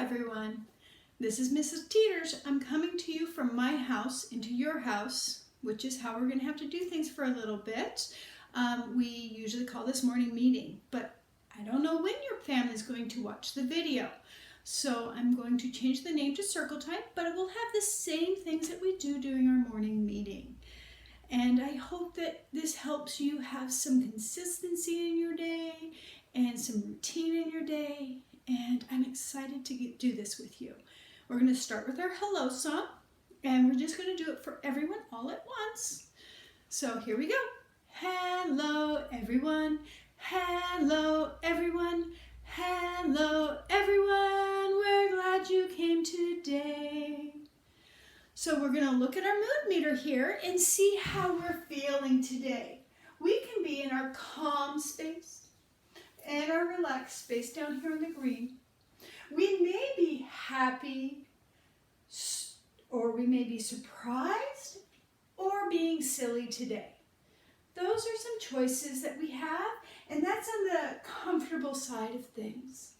everyone. This is Mrs. Teeters. I'm coming to you from my house into your house, which is how we're going to have to do things for a little bit. We usually call this morning meeting, but I don't know when your family is going to watch the video. So I'm going to change the name to Circle Time, but it will have the same things that we do during our morning meeting. And I hope that this helps you have some consistency in your day and some routine in your day. And I'm excited to do this with you. We're going to start with our hello song, and we're just going to do it for everyone all at once. So here we go. Hello, everyone. Hello, everyone. Hello, everyone. We're glad you came today. So we're going to look at our mood meter here and see how we're feeling today. We can be in our calm space and our relaxed space down here in the green. We may be happy, or we may be surprised, or being silly today. Those are some choices that we have, and that's on the comfortable side of things.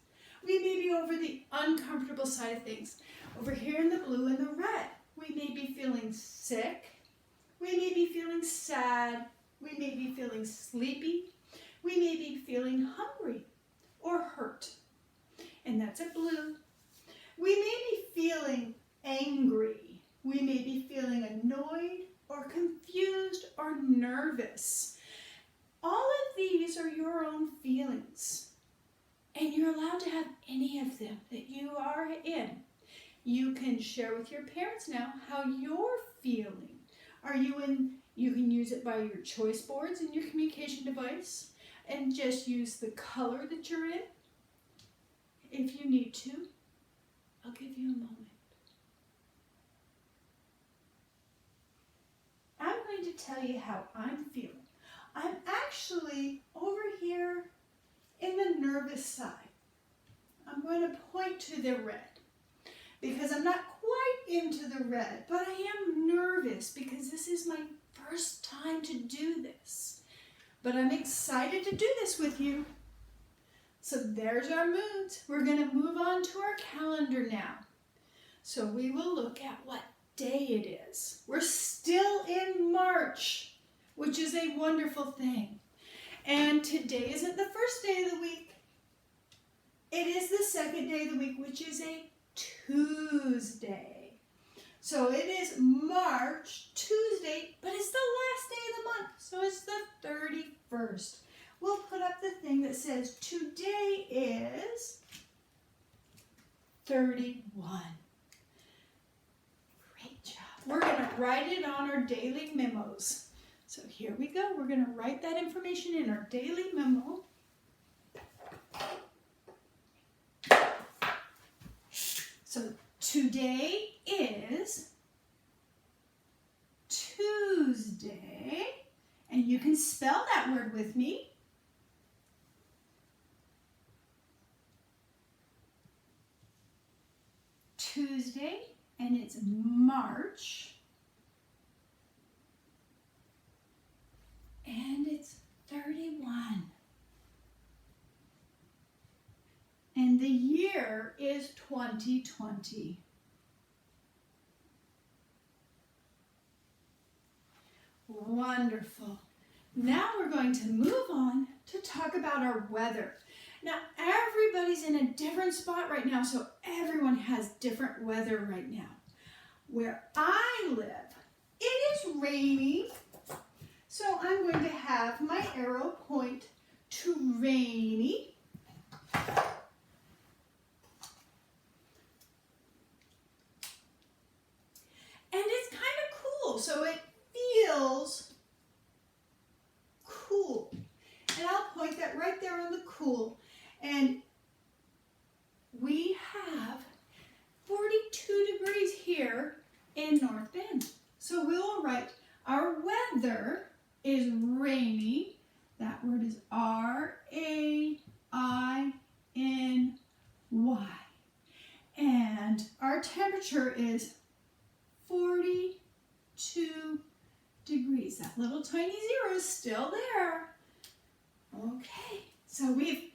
We may be over the uncomfortable side of things. Over here in the blue and the red, we may be feeling sick. We may be feeling sad. We may be feeling sleepy. We may be feeling hungry or hurt. And that's a blue. We may be feeling angry. We may be feeling annoyed or confused or nervous. All of these are your own feelings. And you're allowed to have any of them that you are in. You can share with your parents now how you're feeling. You can use it by your choice boards in your communication device and just use the color that you're in. If you need to, I'll give you a moment. I'm going to tell you how I'm feeling. I'm actually over here in the nervous side. I'm going to point to the red because I'm not quite into the red, but I am nervous because this is my first time to do this. But I'm excited to do this with you. So there's our moods. We're going to move on to our calendar now. So we will look at what day it is. We're still in March, which is a wonderful thing. And today isn't the first day of the week. It is the second day of the week, which is a Tuesday. So it is March Tuesday, but it's the last day of the month. So it's the 31st. We'll put up the thing that says today is 31. Great job. We're going to write it on our daily memos. So here we go. We're going to write that information in our daily memo. So today is Tuesday, and you can spell that word with me. Tuesday, and it's March, and it's 31. And the year is 2020. Wonderful. Now we're going to move on to talk about our weather. Now everybody's in a different spot right now, so everyone has different weather right now. Where I live, it is rainy, so I'm going to have my arrow point to rainy. And it's kind of cool, so it feels cool. And I'll point that right there on the cool. And we have 42 degrees here in North Bend. So we'll write our weather is rainy. That word is R-A-I-N-Y. And our temperature is 42 degrees. That little tiny zero is still there. Okay, so we've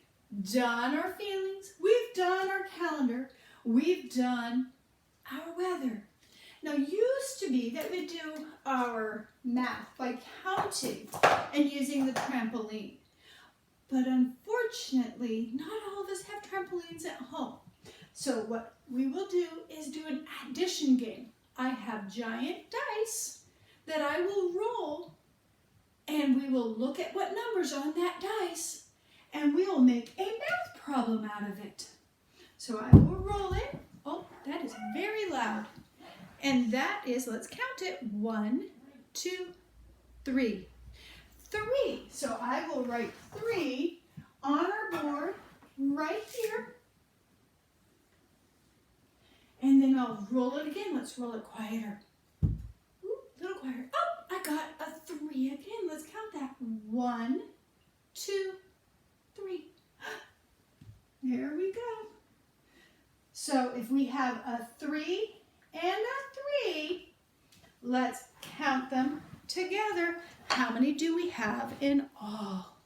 done our feelings, we've done our calendar, we've done our weather. Now, used to be that we do our math by counting and using the trampoline. But unfortunately, not all of us have trampolines at home. So what we will do is do an addition game. I have giant dice that I will roll, and we will look at what numbers are on that dice, and we will make a math problem out of it. So I will roll it. Oh, that is very loud. And that is, let's count it, 1, 2, 3. 3. So I will write 3 on our board right here. And then I'll roll it again. Let's roll it quieter. Ooh, a little quieter. Oh, I got a 3 again. Let's count that. 1, 2, 3. There we go. So if we have a 3 and a 3, let's count them together. How many do we have in all?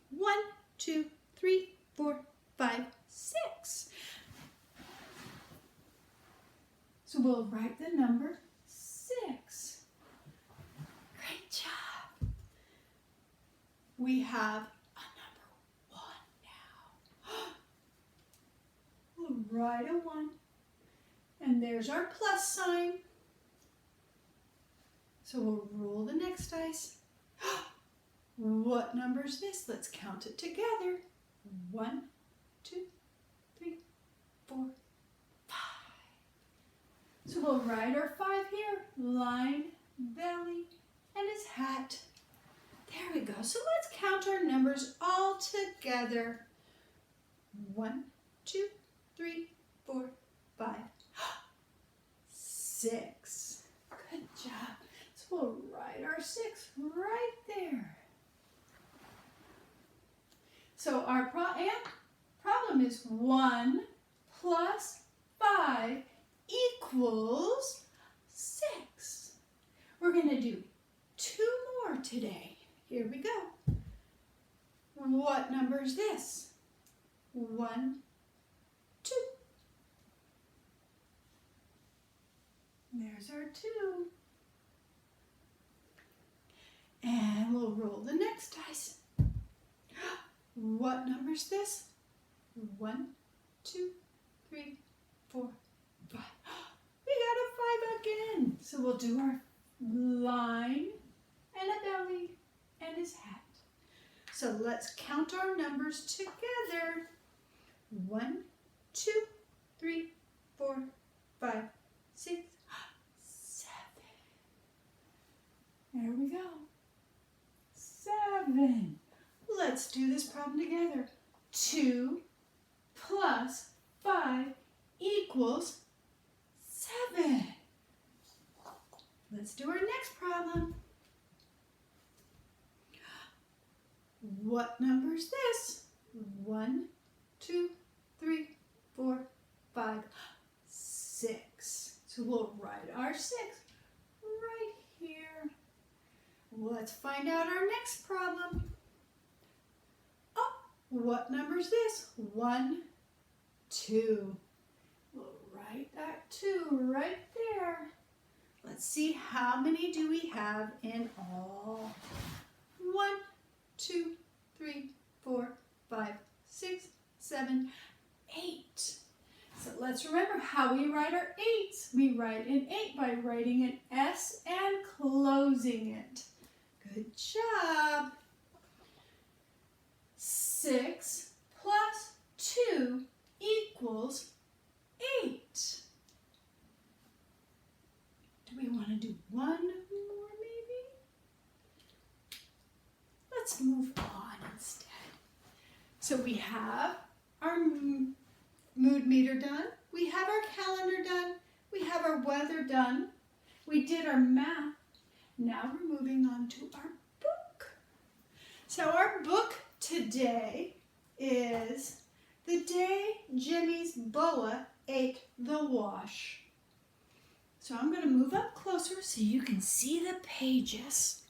1, 2, 3, 4, 5, 6. So we'll write the number 6. Great job. We have a number 1 now. We'll write a 1. And there's our plus sign. So we'll roll the next dice. What number is this? Let's count it together. 1, 2, 3, 4, 5. So we'll write our 5 here. Line, belly, and his hat. There we go. So let's count our numbers all together. 1, 2, 3, 4, 5, 6. Good job. So we'll write our 6 right there. So our problem is 1 plus 5 equals 6. We're going to do 2 more today. Here we go. What number is this? 1, 2. There's our 2. And we'll roll the next dice. What number is this? 1, 2, 3, 4, 5. We got a 5 again. So we'll do our line and a belly and his hat. So let's count our numbers together. 1, 2, 3, 4, 5, 6, 7. There we go. 7. Let's do this problem together. 2 plus 5 equals 7. Let's do our next problem. What number is this? 1, 2, 3, 4, 5, 6. So we'll write our 6 right here. Let's find out our next problem. Oh, what number is this? 1, 2. We'll write that 2 right there. Let's see how many do we have in all. 1, 2, 3, 4, 5, 6, 7, 8. So let's remember how we write our 8s. We write an 8 by writing an S and closing it. Good job. 6 plus 2 equals 8. Do we want to do one more maybe? Let's move on instead. So we have our mood meter done. We have our calendar done. We have our weather done. We did our math. Now we're moving on to our book. So our book today is The Day Jimmy's Boa Ate the Wash. So I'm going to move up closer so you can see the pages.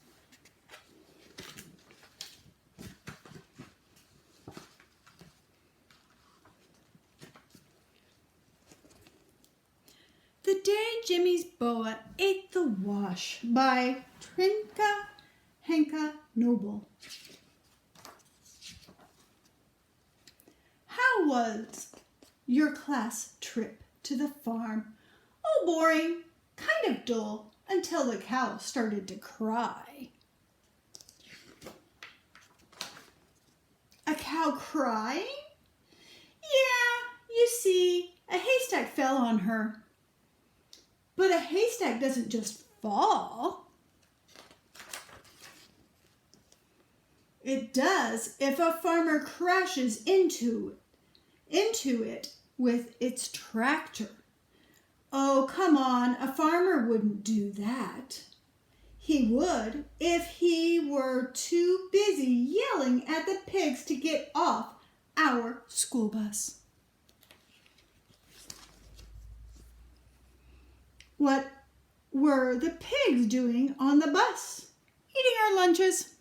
day Jimmy's boa ate the wash by Trinka Henka Noble. How was your class trip to the farm? Oh, boring, kind of dull, until the cow started to cry. A cow crying? Yeah, you see, a haystack fell on her. But a haystack doesn't just fall. It does if a farmer crashes into it with its tractor. Oh, come on, a farmer wouldn't do that. He would if he were too busy yelling at the pigs to get off our school bus. What were the pigs doing on the bus? Eating our lunches.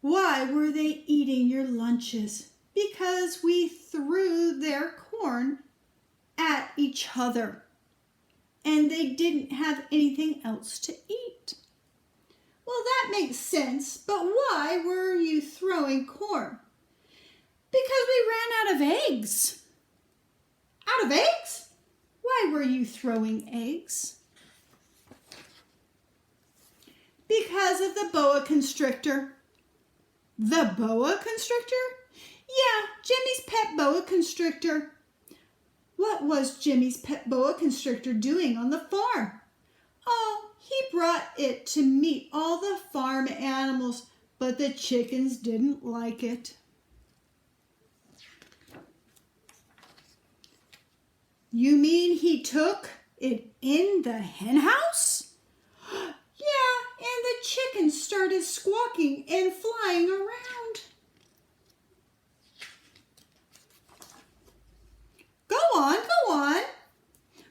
Why were they eating your lunches? Because we threw their corn at each other and they didn't have anything else to eat. Well, that makes sense, but why were you throwing corn? Because we ran out of eggs. Out of eggs? Why were you throwing eggs? Because of the boa constrictor. The boa constrictor? Yeah, Jimmy's pet boa constrictor. What was Jimmy's pet boa constrictor doing on the farm? Oh, he brought it to meet all the farm animals, but the chickens didn't like it. You mean he took it in the hen house? Yeah, and the chickens started squawking and flying around. Go on.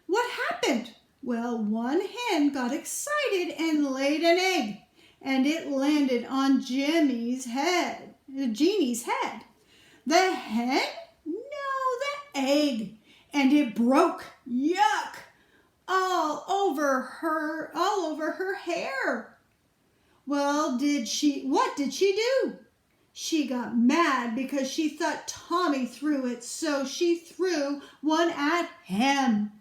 What happened? Well, one hen got excited and laid an egg, and it landed on Jeannie's head. The hen? No, the egg. And it broke. Yuck! All over her hair. Well, what did she do? She got mad because she thought Tommy threw it, so she threw one at him.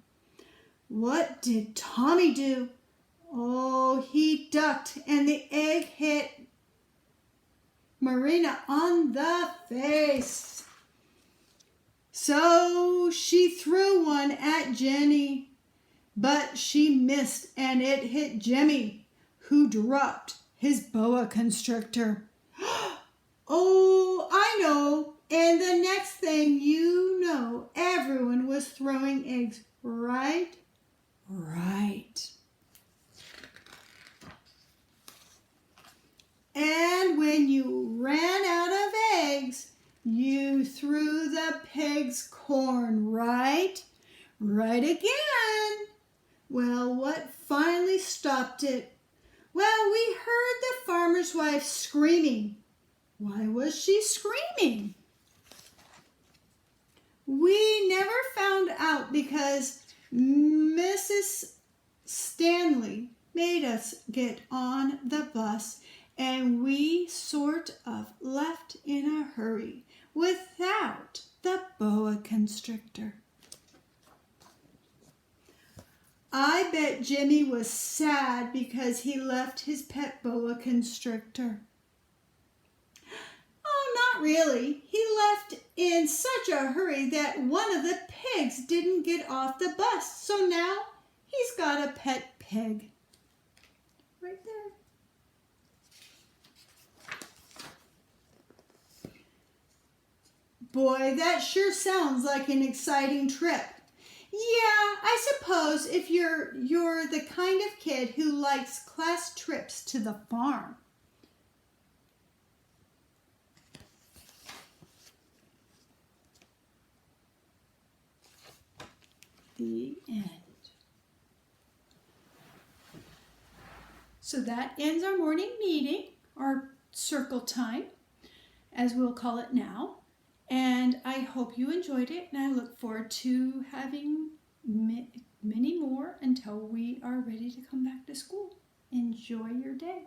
What did Tommy do? Oh, he ducked and the egg hit Marina on the face. So she threw one at Jenny, but she missed and it hit Jimmy, who dropped his boa constrictor. Oh, I know. And the next thing you know, everyone was throwing eggs, right? Right. And when you ran out of eggs, you threw the pigs corn, right? Right again. Well, what finally stopped it? Well, we heard the farmer's wife screaming. Why was she screaming? We never found out because Mrs. Stanley made us get on the bus and we sort of left in a hurry without the boa constrictor. I bet Jimmy was sad because he left his pet boa constrictor. Oh, not really. He left in such a hurry that one of the pigs didn't get off the bus. So now he's got a pet pig. Right there. Boy, that sure sounds like an exciting trip. Yeah, I suppose if you're the kind of kid who likes class trips to the farm. The end. So that ends our morning meeting, our circle time, as we'll call it now. And I hope you enjoyed it, and I look forward to having many more until we are ready to come back to school. Enjoy your day.